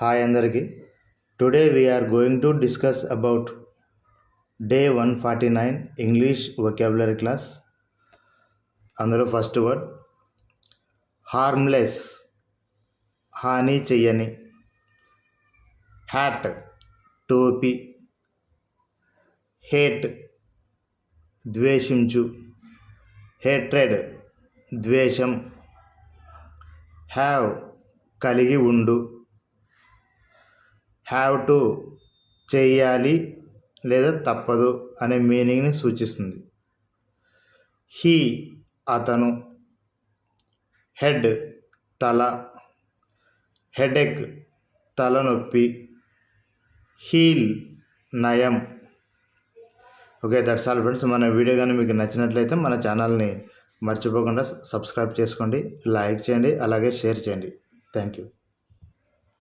Hi అందరికి. Today we are going to discuss about day 149 English vocabulary class. అందులో first word harmless, హాని చెయ్యని. Hat, టోపీ. Hate, ద్వేషించు. Hatred, ద్వేషం. హ్యావ్, కలిగి ఉండు. హ్యావ్ టు, చెయ్యాలి లేదా తప్పదు అనే మీనింగ్ని సూచిస్తుంది. హీ, అతను. హెడ్, తల. హెడేక్, తలనొప్పి. హీల్, నయం. Okay, that's all friends. మన వీడియో కానీ మీకు నచ్చినట్లయితే మన ఛానల్ని మర్చిపోకుండా సబ్స్క్రైబ్ చేసుకోండి, లైక్ చేయండి, అలాగే షేర్ చేయండి. Thank you.